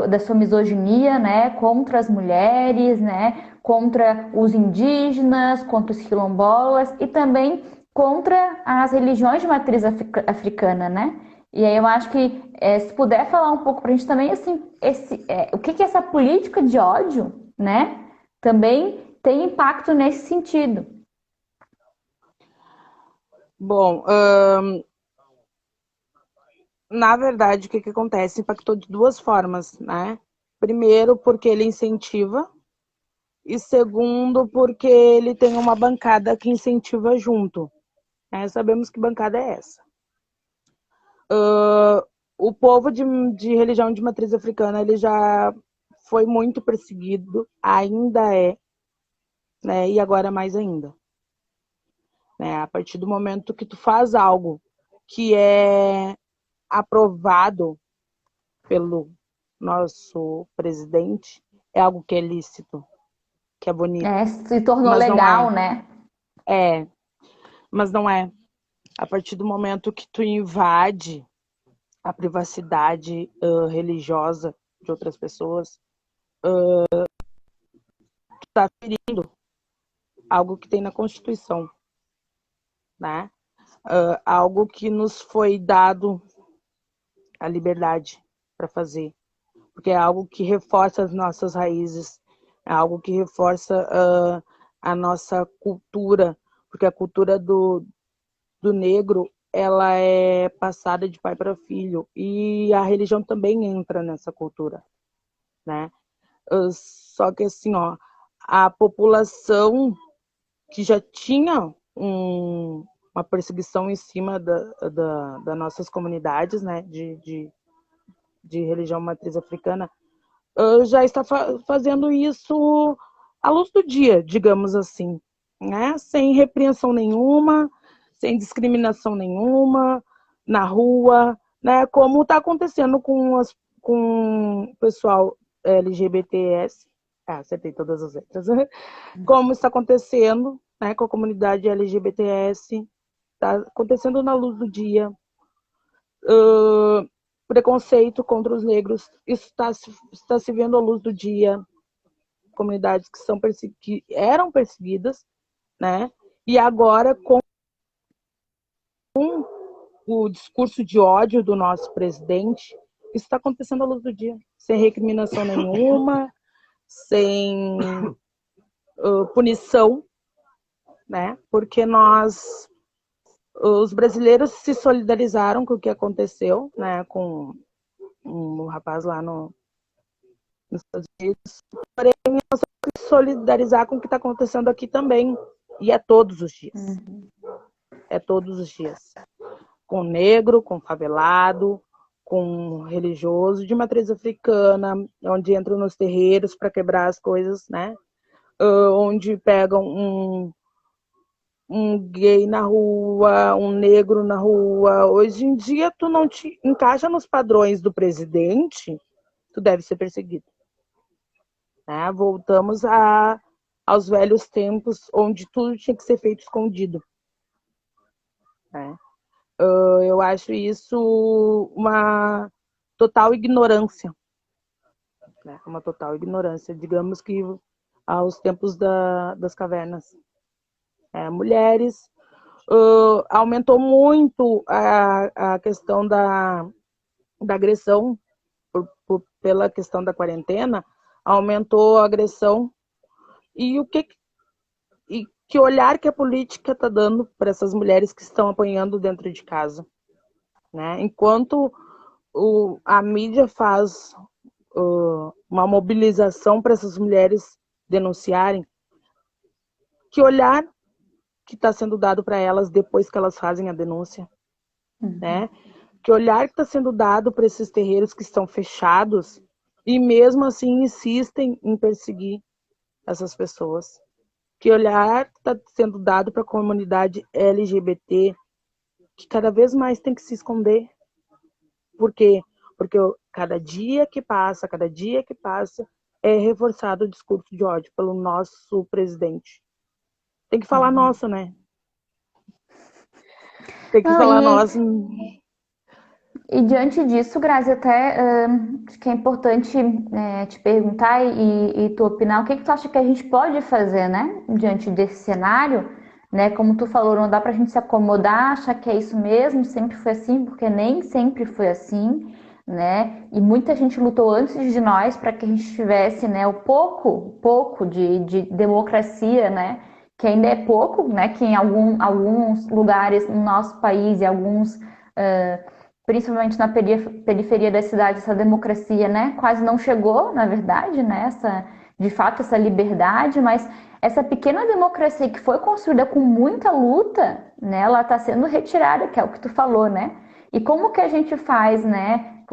[SPEAKER 1] da sua misoginia, né, contra as mulheres, né, contra os indígenas, contra os quilombolas e também contra as religiões de matriz africana, né? E aí eu acho que se puder falar um pouco para a gente também assim, o que essa política de ódio, né, também tem impacto nesse sentido.
[SPEAKER 2] Bom, na verdade, o que acontece? Impactou de duas formas, né? Primeiro, porque ele incentiva, e segundo, porque ele tem uma bancada que incentiva junto. Né? Sabemos que bancada é essa. O povo de religião de matriz africana, ele já foi muito perseguido, ainda é, né? E agora mais ainda. Né? A partir do momento que tu faz algo que é aprovado pelo nosso presidente, é algo que é lícito. que é bonito.
[SPEAKER 1] Se tornou
[SPEAKER 2] Mas não
[SPEAKER 1] legal,
[SPEAKER 2] é.
[SPEAKER 1] né?
[SPEAKER 2] É, mas não é. A partir do momento que tu invade a privacidade religiosa de outras pessoas, tu tá ferindo algo que tem na Constituição, né? Algo que nos foi dado a liberdade para fazer, porque é algo que reforça as nossas raízes, é algo que reforça a nossa cultura, porque a cultura do negro ela é passada de pai para filho e a religião também entra nessa cultura, né? Só que assim, ó, a população que já tinha uma perseguição em cima das nossas comunidades, né, de religião matriz africana, já está fazendo isso à luz do dia, digamos assim, né, sem repreensão nenhuma, sem discriminação nenhuma, na rua, né, como está acontecendo com o pessoal LGBTS, acertei todas as letras, como está acontecendo, né, com a comunidade LGBTS, está acontecendo na luz do dia, preconceito contra os negros, isso está se vendo à luz do dia, comunidades que eram perseguidas, né, e agora com o discurso de ódio do nosso presidente, isso está acontecendo à luz do dia, sem recriminação nenhuma, sem punição, né? Porque os brasileiros se solidarizaram com o que aconteceu, né? Com um rapaz lá nos Estados Unidos, porém nós temos que solidarizar com o que está acontecendo aqui também, e é todos os dias, é todos os dias, com negro, com favelado, com religioso de matriz africana, onde entram nos terreiros para quebrar as coisas, né? Onde pegam um gay na rua, um negro na rua. Hoje em dia, tu não te encaixa nos padrões do presidente, tu deve ser perseguido. Né? Voltamos aos velhos tempos, onde tudo tinha que ser feito escondido. Né? Eu acho isso uma total ignorância. Né? Uma total ignorância. Digamos que aos tempos das cavernas. Mulheres, aumentou muito a questão da agressão pela questão da quarentena, aumentou a agressão e que olhar que a política está dando para essas mulheres que estão apanhando dentro de casa, né? Enquanto a mídia faz uma mobilização para essas mulheres denunciarem, que olhar que está sendo dado para elas depois que elas fazem a denúncia, né? Que olhar que está sendo dado para esses terreiros que estão fechados e mesmo assim insistem em perseguir essas pessoas. Que olhar que está sendo dado para a comunidade LGBT, que cada vez mais tem que se esconder. Por quê? Porque cada dia que passa, é reforçado o discurso de ódio pelo nosso presidente. Tem que falar nosso, né? Tem que
[SPEAKER 1] Não,
[SPEAKER 2] falar nós.
[SPEAKER 1] e diante disso, Grazi, até acho que é importante te perguntar e tu opinar, o que que tu acha que a gente pode fazer, né? Diante desse cenário, né? Como tu falou, não dá pra gente se acomodar, achar que é isso mesmo, sempre foi assim, porque nem sempre foi assim, né? E muita gente lutou antes de nós para que a gente tivesse, né, o pouco de democracia, né? Que ainda é pouco, né? Que em alguns lugares no nosso país e alguns principalmente na periferia da cidade, essa democracia, né, quase não chegou, na verdade, né, de fato, essa liberdade, mas essa pequena democracia que foi construída com muita luta, né, ela está sendo retirada, que é o que tu falou, né? E como que a gente faz, né,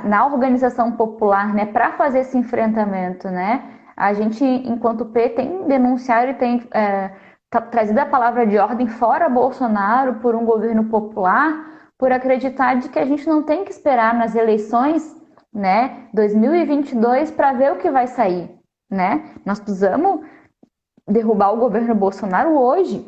[SPEAKER 1] na organização popular, né, para fazer esse enfrentamento, né? A gente, enquanto P, tem denunciado e tem trazido a palavra de ordem fora Bolsonaro por um governo popular, por acreditar de que a gente não tem que esperar nas eleições, né, 2022 para ver o que vai sair, né? Nós precisamos derrubar o governo Bolsonaro hoje,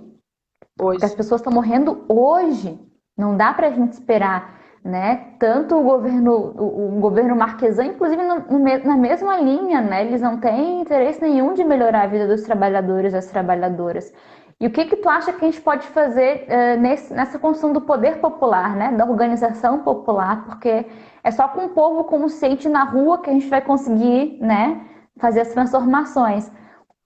[SPEAKER 1] porque as
[SPEAKER 2] Hoje.
[SPEAKER 1] pessoas estão morrendo hoje. Não dá para a gente esperar, né? Tanto o governo Marquesan, inclusive na mesma linha, né? Eles não têm interesse nenhum de melhorar a vida dos trabalhadores, das trabalhadoras. E o que tu acha que a gente pode fazer nessa construção do poder popular, né? Da organização popular, porque é só com o povo consciente na rua que a gente vai conseguir, né? Fazer as transformações.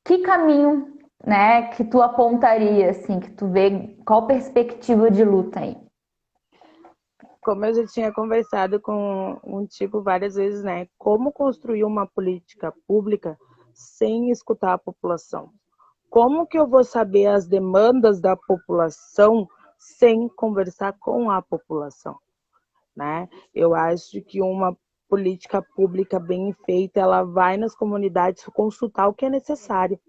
[SPEAKER 1] Que caminho, né, que tu apontaria, assim, que tu vê, qual perspectiva de luta aí?
[SPEAKER 2] Como eu já tinha conversado com um tipo várias vezes, né? Como construir uma política pública sem escutar a população? Como que eu vou saber as demandas da população sem conversar com a população, né? Eu acho que uma política pública bem feita, ela vai nas comunidades consultar o que é necessário,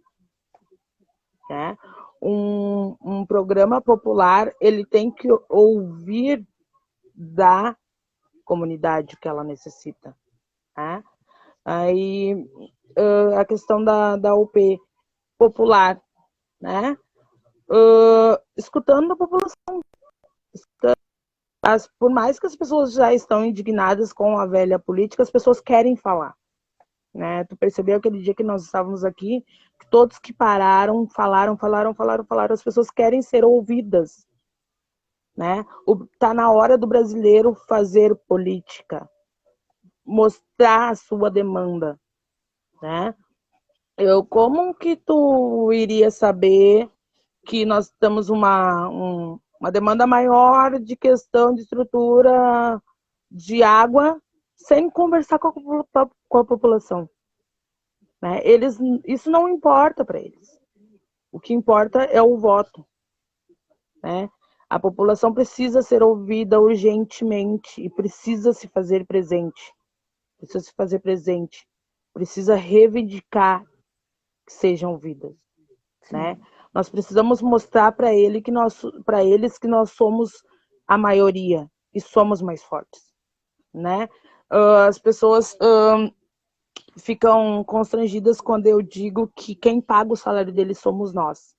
[SPEAKER 2] né? Um programa popular, ele tem que ouvir da comunidade o que ela necessita, né? Aí a questão da UP popular, né? Escutando a população. Por mais que as pessoas já estão indignadas com a velha política, as pessoas querem falar, né? Tu percebeu aquele dia que nós estávamos aqui, que todos que pararam, falaram, as pessoas querem ser ouvidas, né? Tá na hora do brasileiro fazer política, mostrar a sua demanda, né? Como que tu iria saber que nós temos uma demanda maior de questão de estrutura de água sem conversar com a população, né? Isso não importa para eles. O que importa é o voto, né? A população precisa ser ouvida urgentemente e precisa se fazer presente. Precisa se fazer presente. Precisa reivindicar que sejam ouvidas, né? Nós precisamos mostrar para eles que nós somos a maioria e somos mais fortes, né? As pessoas ficam constrangidas quando eu digo que quem paga o salário deles somos nós.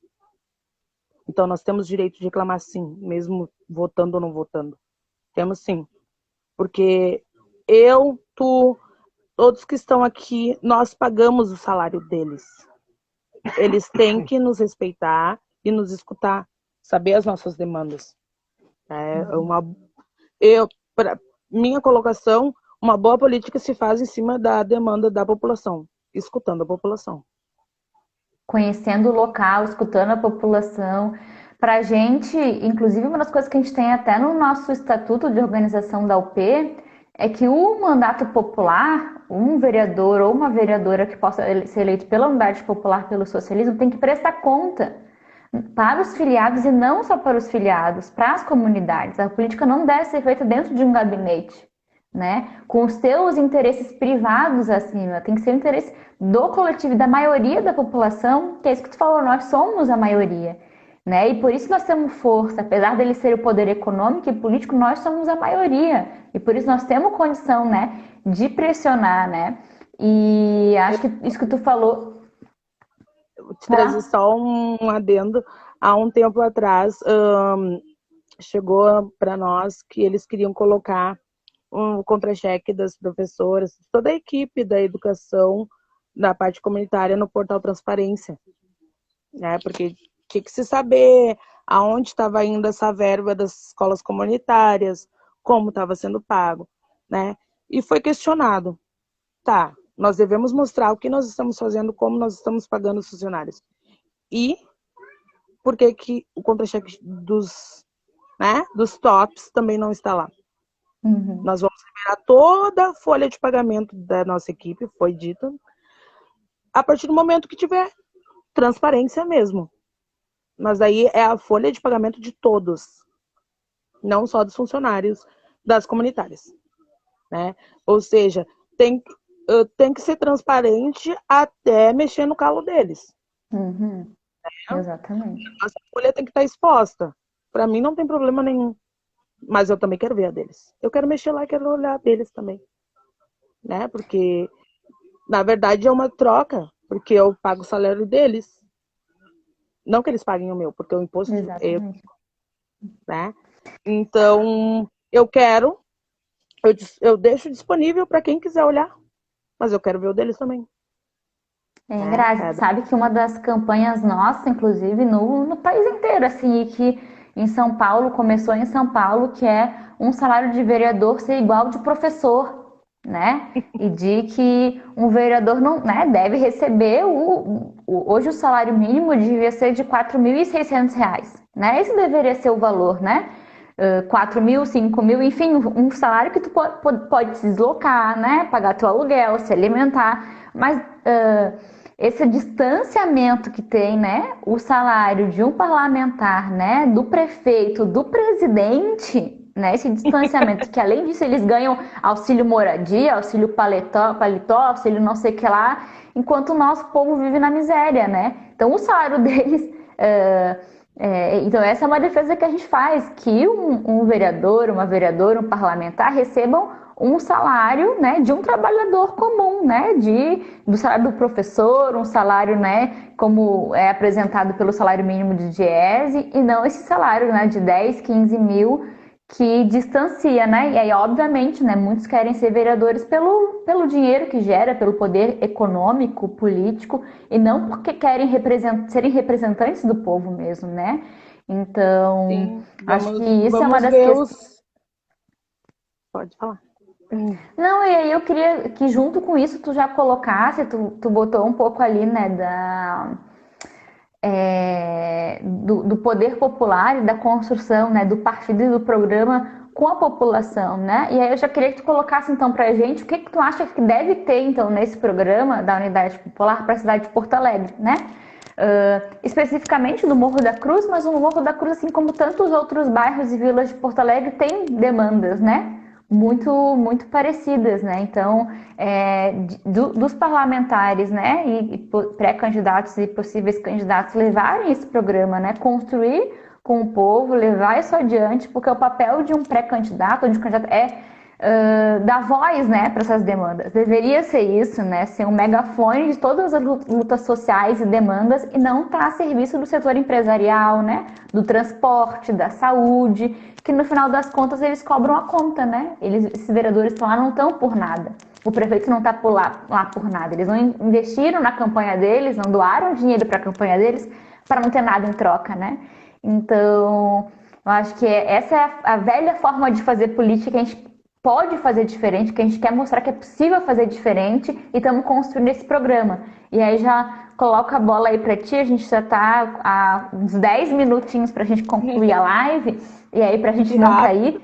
[SPEAKER 2] Então nós temos direito de reclamar sim, mesmo votando ou não votando. Temos sim, porque eu, tu, todos que estão aqui, nós pagamos o salário deles. Eles têm que nos respeitar e nos escutar, saber as nossas demandas. Para minha colocação, uma boa política se faz em cima da demanda da população, escutando a população.
[SPEAKER 1] Conhecendo o local, escutando a população. Para a gente, inclusive, uma das coisas que a gente tem até no nosso estatuto de organização da UP é que o mandato popular, um vereador ou uma vereadora que possa ser eleito pela unidade popular pelo socialismo, tem que prestar conta para os filiados e não só para os filiados, para as comunidades. A política não deve ser feita dentro de um gabinete, né? Com os seus interesses privados acima. Tem que ser o interesse do coletivo, da maioria da população, que é isso que tu falou, nós somos a maioria, né? E por isso nós temos força, apesar dele ser o poder econômico e político, nós somos a maioria. E por isso nós temos condição, né, de pressionar, né? E acho que isso que tu falou.
[SPEAKER 2] Vou te trazer só um adendo. Há um tempo atrás, chegou para nós que eles queriam colocar um contra-cheque das professoras, toda a equipe da educação, da parte comunitária, no portal Transparência, né? Porque tinha que se saber aonde estava indo essa verba das escolas comunitárias, como estava sendo pago, né? E foi questionado. Tá, nós devemos mostrar o que nós estamos fazendo, como nós estamos pagando os funcionários. E por que que o contra-cheque dos tops também não está lá?
[SPEAKER 1] Uhum.
[SPEAKER 2] Nós vamos liberar toda a folha de pagamento da nossa equipe, foi dito, a partir do momento que tiver transparência mesmo. Mas aí é a folha de pagamento de todos, não só dos funcionários das comunitárias, né? Ou seja, tem que ser transparente até mexer no calo deles.
[SPEAKER 1] Uhum. Exatamente.
[SPEAKER 2] A folha tem que estar exposta. Para mim não tem problema nenhum. Mas eu também quero ver a deles. Eu quero mexer lá e quero olhar a deles também, né? Porque, na verdade, é uma troca. porque eu pago o salário deles. Não que eles paguem o meu, porque o imposto é,
[SPEAKER 1] Exatamente.
[SPEAKER 2] né? Então, eu deixo disponível para quem quiser olhar, mas eu quero ver o deles também,
[SPEAKER 1] É,
[SPEAKER 2] né?
[SPEAKER 1] Grazi, sabe que uma das campanhas nossas, inclusive no país inteiro, assim, e que em São Paulo, começou em São Paulo, que é um salário de vereador ser igual de professor, né? E de que um vereador não, né, deve receber hoje o salário mínimo devia ser de R$ 4.600, né? Esse deveria ser o valor, né? 4 mil, 5 mil, enfim, um salário que tu pode se deslocar, né? Pagar teu aluguel, se alimentar, mas esse distanciamento que tem, né, o salário de um parlamentar, né, do prefeito, do presidente, né, esse distanciamento que além disso eles ganham auxílio moradia, auxílio paletó, auxílio não sei o que lá, enquanto o nosso povo vive na miséria, né? Então o salário deles então essa é uma defesa que a gente faz, que um vereador, uma vereadora, um parlamentar recebam um salário, né, de um trabalhador comum, né, do salário do professor, um salário, né, como é apresentado pelo salário mínimo de Diese, e não esse salário, né, de 10, 15 mil que distancia, né, e aí obviamente, né, muitos querem ser vereadores pelo dinheiro que gera, pelo poder econômico, político, e não porque querem serem representantes do povo mesmo, né, então
[SPEAKER 2] Sim,
[SPEAKER 1] acho que isso é uma
[SPEAKER 2] vamos
[SPEAKER 1] das
[SPEAKER 2] ver
[SPEAKER 1] questões.
[SPEAKER 2] os. Pode falar.
[SPEAKER 1] Não, e aí eu queria que junto com isso tu já colocasse, tu botou um pouco ali, né, do poder popular e da construção, né, do partido e do programa com a população, né? E aí eu já queria que tu colocasse então pra gente o que que tu acha que deve ter então nesse programa da Unidade Popular para a cidade de Porto Alegre, né? Especificamente no Morro da Cruz, mas o Morro da Cruz, assim como tantos outros bairros e vilas de Porto Alegre, tem demandas, né? Muito parecidas, né? Então, dos parlamentares, né? E pré-candidatos e possíveis candidatos levarem esse programa, né? Construir com o povo, levar isso adiante, porque o papel de um pré-candidato ou de um candidato dar voz, né, para essas demandas. Deveria ser isso, né, ser um megafone de todas as lutas sociais e demandas e não estar a serviço do setor empresarial, né, do transporte, da saúde, que no final das contas eles cobram a conta, né? Esses vereadores estão lá não estão por nada. O prefeito não está lá por nada. Eles não investiram na campanha deles, não doaram dinheiro para a campanha deles para não ter nada em troca, né? Então, eu acho que essa é a velha forma de fazer política que a gente pode fazer diferente, que a gente quer mostrar que é possível fazer diferente e estamos construindo esse programa. E aí já coloca a bola aí para ti, a gente já está há uns 10 minutinhos para a gente concluir a live, e aí para a gente
[SPEAKER 2] Que
[SPEAKER 1] não
[SPEAKER 2] rápido.
[SPEAKER 1] cair,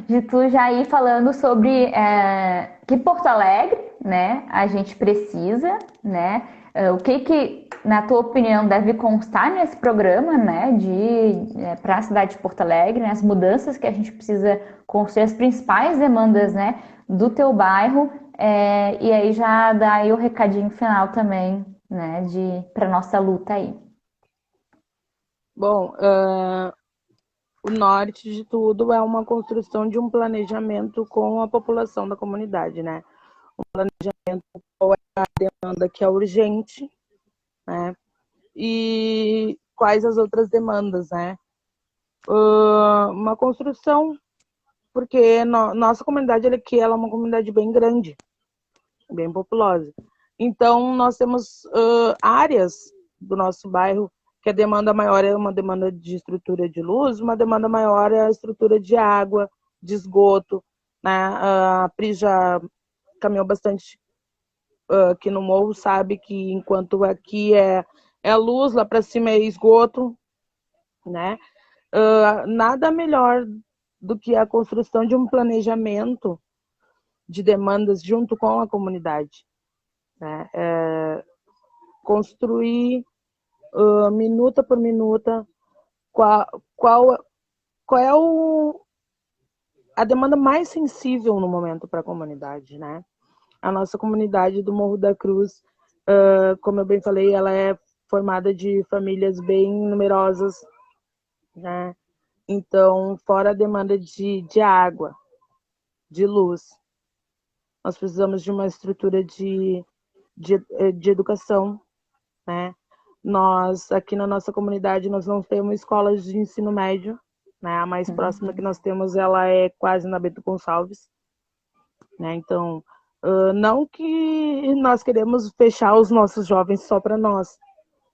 [SPEAKER 1] de tu já ir falando sobre que Porto Alegre, né, a gente precisa, né, o que na tua opinião deve constar nesse programa, né, para a cidade de Porto Alegre, né, as mudanças que a gente precisa construir, as principais demandas, né, do teu bairro, e aí já dá aí o recadinho final também, né, para nossa luta aí.
[SPEAKER 2] Bom, o norte de tudo é uma construção de um planejamento com a população da comunidade, né? Um planejamento qual é a demanda que é urgente, né? E quais as outras demandas, né? Uma construção, porque nossa comunidade aqui ela é uma comunidade bem grande, bem populosa. Então, nós temos áreas do nosso bairro que a demanda maior é uma demanda de estrutura de luz, uma demanda maior é a estrutura de água, de esgoto, né? A Pri já caminhou bastante aqui no morro, sabe que enquanto aqui é luz, lá para cima é esgoto, né? Nada melhor do que a construção de um planejamento de demandas junto com a comunidade, né? Construir minuta por minuta qual, qual, qual é a demanda mais sensível no momento para a comunidade, né? A nossa comunidade do Morro da Cruz, como eu bem falei, ela é formada de famílias bem numerosas, né? Então, fora a demanda de água, de luz, nós precisamos de uma estrutura de de educação, né? Nós, aqui na nossa comunidade, nós não temos escolas de ensino médio, né? A mais próxima que nós temos, ela é quase na Bento Gonçalves, né? Então, não que nós queremos fechar os nossos jovens só para nós,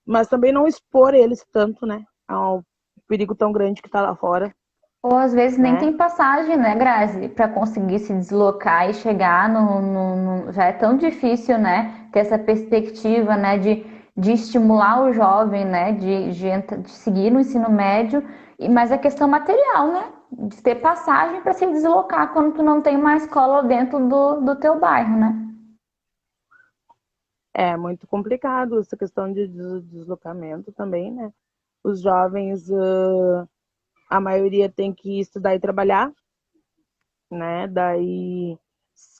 [SPEAKER 2] mas também não expor eles tanto, né? Ao perigo tão grande que está lá fora.
[SPEAKER 1] Ou às vezes nem
[SPEAKER 2] Né?
[SPEAKER 1] tem passagem, né, Grazi, para conseguir se deslocar e chegar já é tão difícil, né, ter essa perspectiva, né, de estimular o jovem, né, de seguir no ensino médio, mas a questão material, né, de ter passagem para se deslocar quando tu não tem uma escola dentro do teu bairro, né?
[SPEAKER 2] É muito complicado essa questão de deslocamento também, né? Os jovens, a maioria tem que estudar e trabalhar, né? Daí,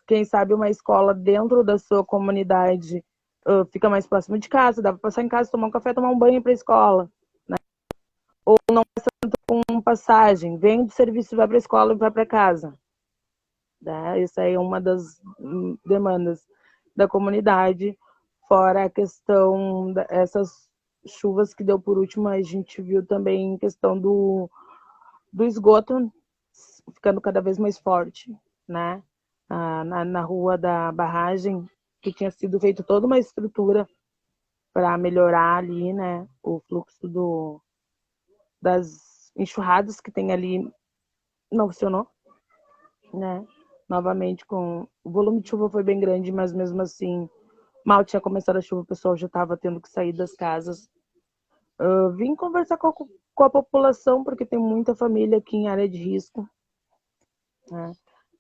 [SPEAKER 2] quem sabe uma escola dentro da sua comunidade fica mais próximo de casa, dá para passar em casa, tomar um café, tomar um banho para a escola, né? Ou não passa tanto com passagem, vem do serviço, vai para a escola e vai para casa. Né? Essa é uma das demandas da comunidade, fora a questão dessas chuvas que deu por último, a gente viu também questão do esgoto ficando cada vez mais forte, né? Na rua da barragem, que tinha sido feita toda uma estrutura para melhorar ali, né, o fluxo das enxurradas que tem ali, não funcionou, né? Novamente, com o volume de chuva foi bem grande, mas mesmo assim, mal tinha começado a chuva, o pessoal já estava tendo que sair das casas. Vim conversar com a população, porque tem muita família aqui em área de risco, né?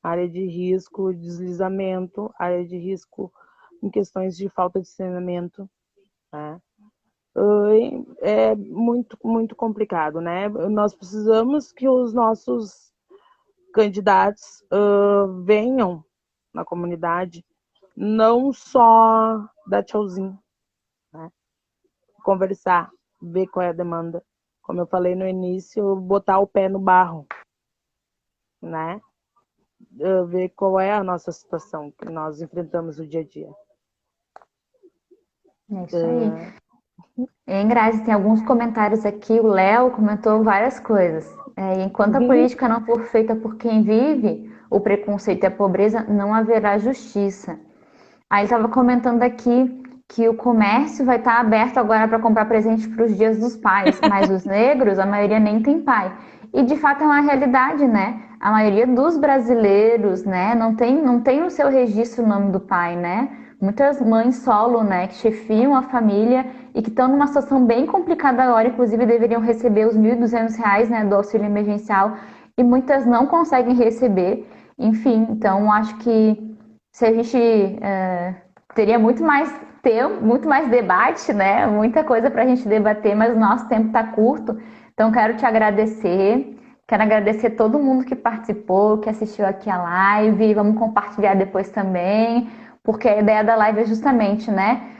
[SPEAKER 2] Área de risco, deslizamento, área de risco em questões de falta de saneamento, né? É muito, muito complicado, né? Nós precisamos que os nossos candidatos venham na comunidade, não só dar tchauzinho, né? Conversar, ver qual é a demanda. Como eu falei no início, botar o pé no barro, né? Ver qual é a nossa situação que nós enfrentamos no dia a dia.
[SPEAKER 1] É isso aí. Grazi, tem alguns comentários aqui. O Léo comentou várias coisas. Enquanto a política não for feita por quem vive, o preconceito e a pobreza, não haverá justiça. Aí ele estava comentando aqui que o comércio vai estar aberto agora para comprar presente para os dias dos pais, mas os negros, a maioria nem tem pai. E de fato é uma realidade, né? A maioria dos brasileiros, né, não tem no seu registro o nome do pai, né? Muitas mães solo, né, que chefiam a família e que estão numa situação bem complicada agora, inclusive deveriam receber os R$ 1.200, né, do auxílio emergencial, e muitas não conseguem receber. Enfim, então acho que se a gente teria muito mais tempo, muito mais debate, né? Muita coisa para a gente debater, mas o nosso tempo está curto. Então quero te agradecer. Quero agradecer todo mundo que participou, que assistiu aqui a live. Vamos compartilhar depois também, porque a ideia da live é justamente, né?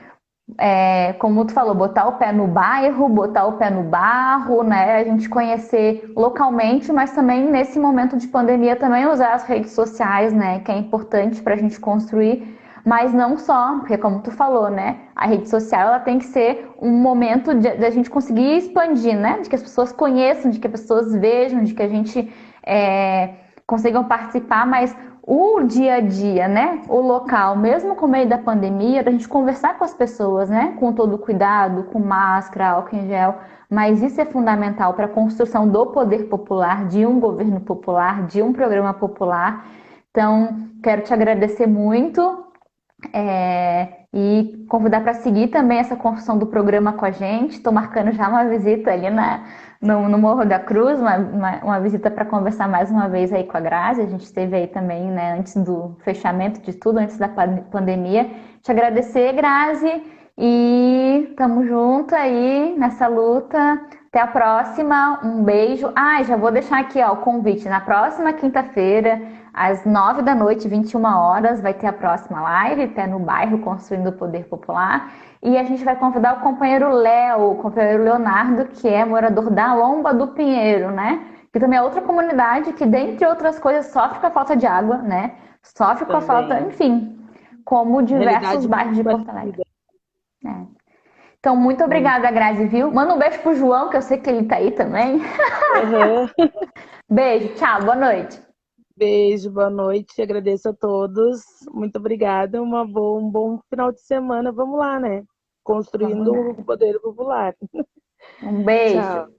[SPEAKER 1] Como tu falou, botar o pé no bairro, botar o pé no barro, né? A gente conhecer localmente, mas também nesse momento de pandemia também usar as redes sociais, né? Que é importante para a gente construir, mas não só, porque como tu falou, né? A rede social ela tem que ser um momento de a gente conseguir expandir, né? De que as pessoas conheçam, de que as pessoas vejam, de que a gente consigam participar, mas o dia a dia, né? O local, mesmo com meio da pandemia, da gente conversar com as pessoas, né? Com todo o cuidado, com máscara, álcool em gel. Mas isso é fundamental para a construção do poder popular, de um governo popular, de um programa popular. Então, quero te agradecer muito e convidar para seguir também essa construção do programa com a gente. Estou marcando já uma visita ali no Morro da Cruz, uma visita para conversar mais uma vez aí com a Grazi. A gente esteve aí também, né, antes do fechamento de tudo, antes da pandemia. Te agradecer, Grazi, e tamo junto aí nessa luta. Até a próxima, um beijo. Já vou deixar aqui ó, o convite. Na próxima quinta-feira, às 9 da noite, 21 horas, vai ter a próxima live, Pé no Bairro, Construindo o Poder Popular. E a gente vai convidar o companheiro Léo, o companheiro Leonardo, que é morador da Lomba do Pinheiro, né? Que também é outra comunidade que, dentre outras coisas, sofre com a falta de água, né? Sofre com a falta, enfim, como diversos
[SPEAKER 2] realidade
[SPEAKER 1] bairros
[SPEAKER 2] muito
[SPEAKER 1] de Porto Alegre.
[SPEAKER 2] parecida.
[SPEAKER 1] É. Então, muito obrigada, Grazi, viu? Manda um beijo pro João, que eu sei que ele tá aí também.
[SPEAKER 2] Aham.
[SPEAKER 1] Beijo, tchau, boa noite.
[SPEAKER 2] Beijo, boa noite. Agradeço a todos. Muito obrigada. Um bom final de semana. Vamos lá, né?
[SPEAKER 1] Vamos
[SPEAKER 2] Construindo o
[SPEAKER 1] nada.
[SPEAKER 2] poder popular.
[SPEAKER 1] Um beijo.
[SPEAKER 2] Tchau.